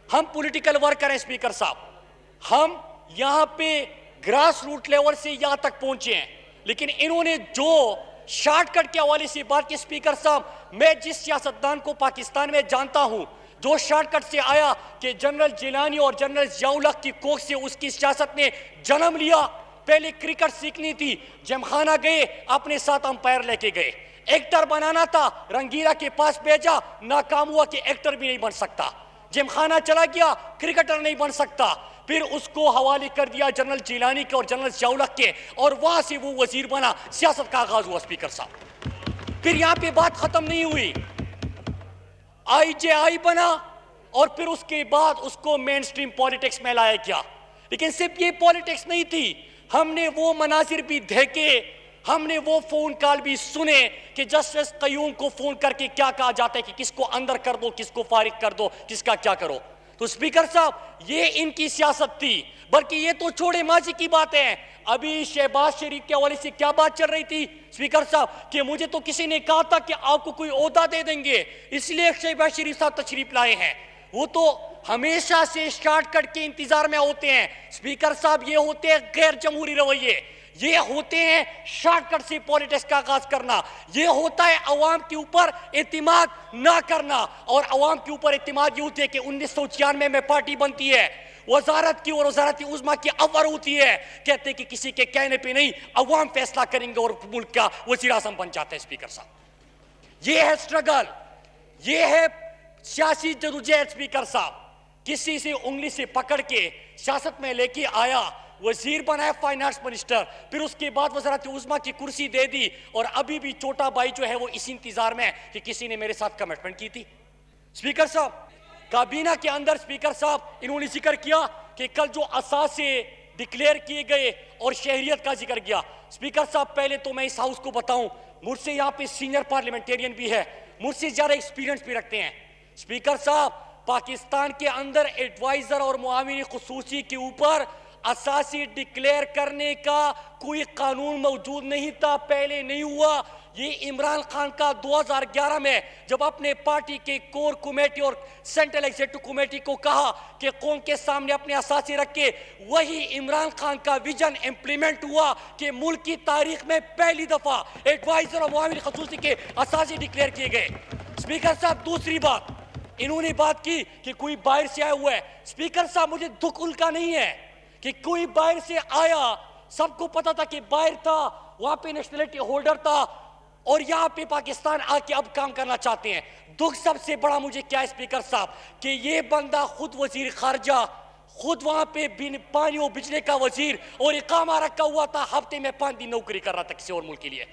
हम political worker हैं speaker साहब, हम यहां पे ग्रास रूट लेवल से यहां तक पहुंचे हैं, लेकिन इन्होंने जो शॉर्टकट के हवाले से बात की स्पीकर साहब, मैं जिस सियासतदान को पाकिस्तान में जानता हूं जो शॉर्टकट से आया कि जनरल जिलानी और जनरल जियाउल-हक की कोख से उसकी सियासत ने जन्म लिया। पहले क्रिकेट सीखनी थी, जिमखाना गए, अपने साथ अंपायर लेके गए, एक्टर बनाना था, रंगीला के पास भेजा, नाकाम हुआ कि एक्टर भी नहीं बन सकता, जिमखाना चला गया, क्रिकेटर नहीं बन सकता, फिर उसको हवाले कर दिया जनरल जिलानी के और जनरल जियाउल-हक के, और वहां से वो वजीर बना, सियासत का आगाज हुआ स्पीकर साहब। फिर यहां पे बात खत्म नहीं हुई, IJI बना और फिर उसके बाद उसको मेन स्ट्रीम पॉलिटिक्स में लाया गया। लेकिन सिर्फ ये पॉलिटिक्स नहीं थी, हमने वो मनाजिर भी देखे, हमने वो फोन कॉल भी सुने कि जस्टिस कयूम को फोन करके क्या कहा जाता है कि किसको अंदर कर दो, किसको फारिग कर दो, किसका क्या करो। तो स्पीकर साहब, ये इनकी सियासत थी। बल्कि ये तो छोड़े, माजी की बात है, अभी शहबाज शरीफ के हवाले से क्या बात चल रही थी स्पीकर साहब कि मुझे तो किसी ने कहा था कि आपको कोई ओहदा दे देंगे, इसलिए शहबाज शरीफ साहब तशरीफ लाए हैं। वो तो हमेशा से शॉर्टकट के इंतजार में होते हैं स्पीकर साहब, ये होते हैं गैर जमहूरी रवैये, ये होते हैं शॉर्टकट से पॉलिटिक्स का आगाज करना, ये होता है अवाम के ऊपर एतमाद ना करना। और अवाम के ऊपर एतमाद ये होती है कि 1996 में पार्टी बनती है, वजारत की और वजारत उज़्मा की अवर होती है, कहते हैं कि किसी के कहने पे नहीं, अवाम फैसला करेंगे और मुल्क का वज़ीर आज़म बन जाता है स्पीकर साहब। ये है स्ट्रगल, ये है सियासी जदोजहद स्पीकर साहब। किसी से उंगली से पकड़ के सियासत में लेके आया, वजीर बनाया, फाइनेंस मिनिस्टर, फिर उसके बाद वज़ारत उज़्मा की कुर्सी दे दी, और अभी भी छोटा भाई जो है वो इसी इंतजार में है कि किसी ने मेरे साथ कमिटमेंट की थी। स्पीकर साहब, काबीना के अंदर स्पीकर साहब इन्होंने जिक्र किया कि कल जो असासे डिक्लेयर किए गए और शहरियत का जिक्र किया। स्पीकर साहब, पहले तो मैं इस हाउस को बताऊं, मुझसे यहाँ पे सीनियर पार्लियामेंटेरियन भी है, मुझसे ज्यादा एक्सपीरियंस भी रखते हैं। स्पीकर साहब, पाकिस्तान के अंदर एडवाइजर और मुआविन खुसूसी के ऊपर असासी डिक्लेयर करने का कोई कानून मौजूद नहीं था, पहले नहीं हुआ। ये इमरान खान का 2011 में जब अपने पार्टी के कोर कमेटी और सेंट्रल एग्जीक्यूटिव कमेटी को कहा कि कौम के सामने अपने असासी रख के, वही इमरान खान का विजन इंप्लीमेंट हुआ कि मुल्क की तारीख में पहली दफा एडवाइजर और मुआविन खुसूसी के असासी डिक्लेयर किए गए। स्पीकर साहब, दूसरी बात इन्होंने बात की कि कोई बाहर से आया हुआ है। स्पीकर साहब, मुझे दुख उनका नहीं है कि कोई बाहर से आया, सबको पता था कि बाहर था, वहां पे नेशनलिटी होल्डर था, और यहां पे पाकिस्तान आके अब काम करना चाहते हैं। दुख सबसे बड़ा मुझे क्या है स्पीकर साहब कि ये बंदा खुद वजीर खारजा, खुद वहां पे पानी और बिजली का वजीर, और इकामा रखा हुआ था, हफ्ते में 5 दिन नौकरी कर रहा था किसी और मुल्क के लिए।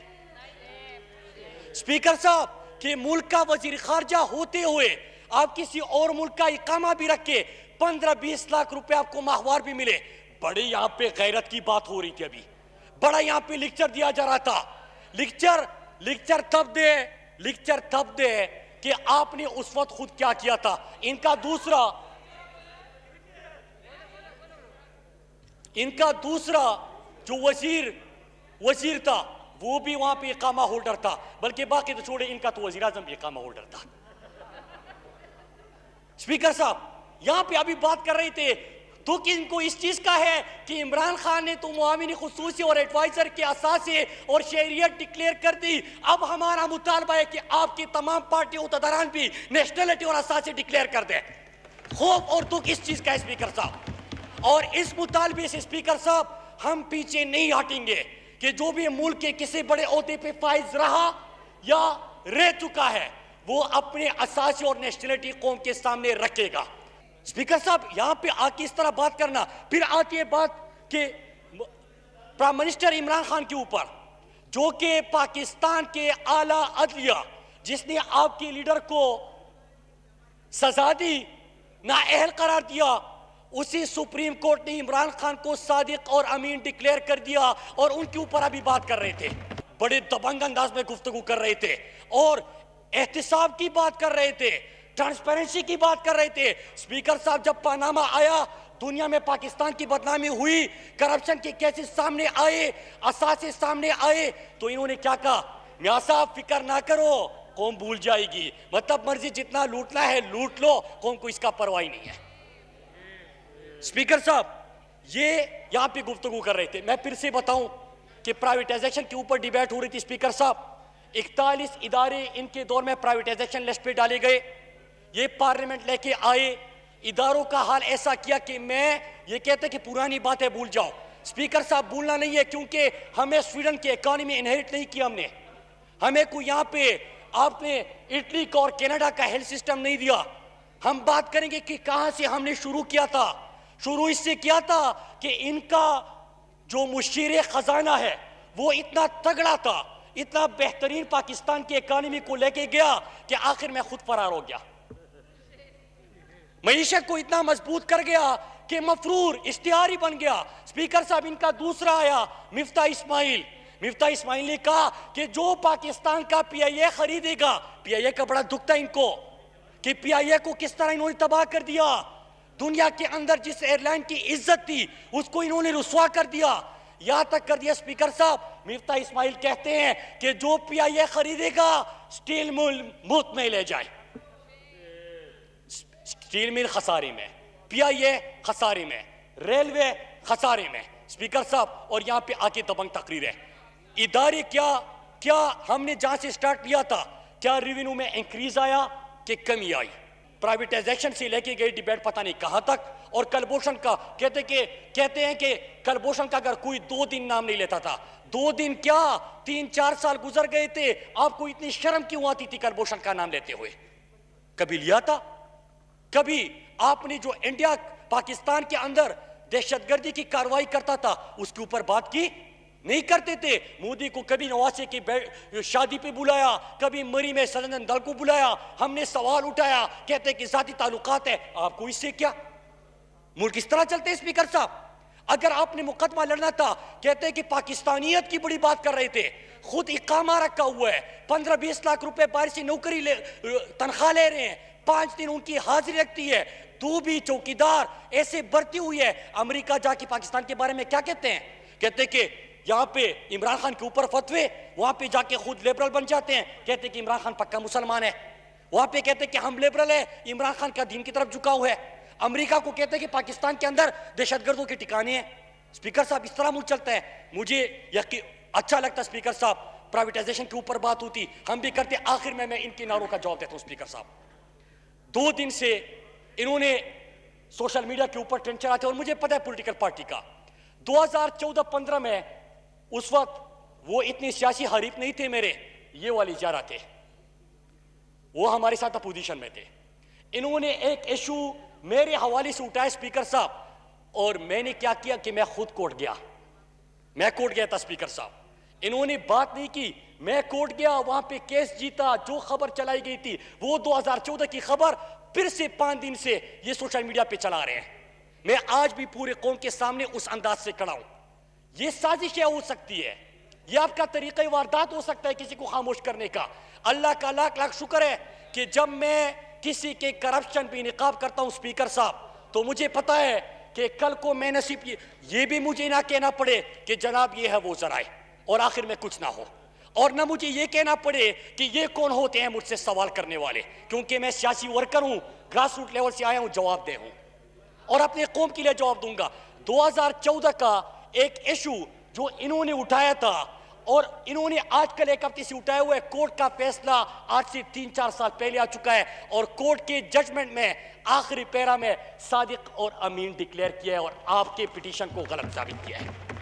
स्पीकर साहब, कि मुल्क का वजीर खारजा होते हुए आप किसी और मुल्क का इकामा भी रखे, 15-20 लाख रुपए आपको माहवार भी मिले। बड़े यहाँ पे गैरत की बात हो रही थी, अभी बड़ा यहाँ पे लेक्चर दिया जा रहा था। लेक्चर तब दे कि आपने उस वक्त खुद क्या किया था। इनका दूसरा जो वजीर था वो भी वहां पे इकामा होल्डर था, बल्कि बाकी तो छोड़े, इनका तो वजीर आजम भी इकामा होल्डर था। स्पीकर साहब, यहां पे अभी बात कर रहे थे, तो कि इनको इस चीज का है कि इमरान खान ने तो मुआविन खुसूसी और एडवाइजर के असासे और शहरियत डिक्लेयर कर दी। अब हमारा मुतालबा है कि आपकी तमाम पार्टी उहदेदारान भी नेशनलिटी और असासे डिक्लेयर कर दें। खौफ और दुख इस चीज का है स्पीकर साहब, और इस मुतालबे से स्पीकर साहब हम पीछे नहीं हटेंगे कि जो भी मुल्क के किसी बड़े ओहदे पे फाइज रहा या रह चुका है, वो अपने असासे और नेशनलिटी कौम के सामने रखेगा। स्पीकर साहब, यहां पे आके इस तरह बात करना, फिर आती है बात कि प्राइम मिनिस्टर इमरान खान के ऊपर, जो कि पाकिस्तान के आला अदलिया जिसने आपके लीडर को सजा दी, नाअहल करार दिया, उसी सुप्रीम कोर्ट ने इमरान खान को सादिक और अमीन डिक्लेयर कर दिया, और उनके ऊपर अभी बात कर रहे थे, बड़े दबंग अंदाज में गुफ्तगू कर रहे थे, और एहतिसाब की बात कर रहे थे, ट्रांसपेरेंसी की बात कर रहे थे। स्पीकर साहब, जब पनामा आया, दुनिया में पाकिस्तान की बदनामी हुई, करप्शन के केसेस सामने आए, असासे सामने आए, तो इन्होंने क्या कहा, मियां साहब फिक्र ना करो, कौम भूल जाएगी, मतलब मर्जी जितना लूटना है लूट लो, कौम को इसका परवाह ही नहीं है। स्पीकर साहब, ये यहां पे गुफ्तगू कर रहे थे। मैं फिर से बताऊं कि प्राइवेटाइजेशन के ऊपर डिबेट हो रही थी। स्पीकर साहब, 41 इदारे इनके दौर में प्राइवेटाइजेशन लिस्ट पे डाले गए। ये पार्लियामेंट लेके आए, इदारों का हाल ऐसा किया कि मैं ये कहते कि पुरानी बातें भूल जाओ। स्पीकर साहब, भूलना नहीं है, क्योंकि हमें स्वीडन की इकॉनमी इनहेरिट नहीं किया हमने। हमें कोई यहाँ पे आपने इटली का और कनाडा का हेल्थ सिस्टम नहीं दिया। हम बात करेंगे कि कहां से हमने शुरू किया था। शुरू इससे किया था कि इनका जो मुशीर खजाना है वो इतना तगड़ा था, इतना बेहतरीन पाकिस्तान की इकॉनमी को लेके गया कि आखिर में खुद फरार हो गया। मईशत को इतना मजबूत कर गया कि मफरूर इश्तिहारी बन गया। स्पीकर साहब, इनका दूसरा आया मिफ्ता इस्माइल। मिफ्ता इस्माइल ने कहा कि जो पाकिस्तान का पीआईए खरीदेगा, पीआईए का बड़ा दुख था इनको कि पीआईए को किस तरह इन्होंने तबाह कर दिया। दुनिया के अंदर जिस एयरलाइन की इज्जत थी उसको इन्होंने रुसवा कर दिया, यहां तक कर दिया। स्पीकर साहब, मिफ्ता इस्माइल कहते हैं कि जो पीआईए खरीदेगा स्टील मिल मुफ्त में ले जाए। स्टील मिल खसारे में, पीआईए खसारे में, रेलवे खसारे में। स्पीकर साहब, और यहां पे आके दबंग तकरीर है। इदारे क्या हमने जहां से स्टार्ट किया था, क्या रेवेन्यू में इंक्रीज आया कि कमी आई? प्राइवेटाइजेशन से लेके गई डिबेट पता नहीं कहां तक। और कलभूषण का कहते हैं कि कलभूषण का अगर कोई 2 दिन नाम नहीं लेता था, 2 दिन क्या 3-4 साल गुजर गए थे, आपको इतनी शर्म क्यों आती थी कलभूषण का नाम लेते हुए? कभी लिया था? कभी आपने जो इंडिया पाकिस्तान के अंदर दहशतगर्दी की कार्रवाई करता था उसके ऊपर बात की? नहीं करते थे। मोदी को कभी नवासे की शादी पे बुलाया, कभी मरी में सदन दल को बुलाया, हमने सवाल उठाया, कहते कि जाती ताल्लुकात है, आपको इससे क्या? मुल्क इस तरह चलते हैं। स्पीकर साहब, अगर आपने मुकदमा लड़ना था, कहते कि पाकिस्तानियत की बड़ी बात कर रहे थे, खुद इकामा रखा हुआ है, 15-20 लाख रुपए बाहर से नौकरी तनख्वाह ले रहे हैं, 5 दिन उनकी हाजिरी लगती है, 2 भी चौकीदार ऐसे बढ़ती हुई है। अमेरिका जाके पाकिस्तान के बारे में क्या कहते हैं? कहते कि यहाँ पे इमरान खान के ऊपर फतवे, वहां पे जाके खुद लिबरल बन जाते हैं, कहते कि इमरान खान पक्का मुसलमान है। वहां पे कहते कि हम लिबरल है, इमरान खान का दीन की तरफ झुकाव है। अमेरिका को कहते कि पाकिस्तान के अंदर दहशतगर्दों के ठिकाने हैं। स्पीकर साहब, इस तरह मुल्क चलता है। मुझे अच्छा लगता स्पीकर साहब, प्राइवेटाइजेशन के ऊपर बात होती, हम भी करते। आखिर में मैं इनके नारों का जवाब देता हूं। स्पीकर साहब, 2 दिन से इन्होंने सोशल मीडिया के ऊपर ट्रेंड चलाते, और मुझे पता है पॉलिटिकल पार्टी का 2014-15 में उस वक्त वो इतने सियासी हरीफ नहीं थे मेरे, ये वाली जारा थे, वो हमारे साथ अपोजिशन में थे। इन्होंने एक इशू मेरे हवाले से उठाया स्पीकर साहब, और मैंने क्या किया कि मैं खुद कोर्ट गया। मैं कोर्ट गया था स्पीकर साहब, इन्होंने बात नहीं की, मैं कोर्ट गया, वहां पे केस जीता। जो खबर चलाई गई थी वो 2014 की खबर फिर से 5 दिन से ये सोशल मीडिया पे चला रहे हैं। मैं आज भी पूरे कौम के सामने उस अंदाज से खड़ा हूं। ये साजिशें हो सकती है, ये आपका तरीका वारदात हो सकता है किसी को खामोश करने का। अल्लाह का लाख लाख शुक्र है कि जब मैं किसी के करप्शन पे निकाब करता हूं स्पीकर साहब, तो मुझे पता है कि कल को मैं नसीब ये भी मुझे ना कहना पड़े कि जनाब ये है वो जराए, और आखिर में कुछ ना हो, और ना मुझे ये कहना पड़े कि ये कौन होते हैं मुझसे सवाल करने वाले, क्योंकि मैं सियासी वर्कर हूं, ग्रास रूट लेवल से आया हूं, जवाब दे हूं और अपने कौम के लिए जवाब दूंगा। 2014 का एक इशू जो इन्होंने उठाया था, और इन्होंने आजकल एक हफ्ते से उठाया हुआ है, कोर्ट का फैसला आज से 3-4 साल पहले आ चुका है, और कोर्ट के जजमेंट में आखिरी पैरा में सादिक और अमीन डिक्लेयर किया है, और आपके पिटीशन को गलत साबित किया है।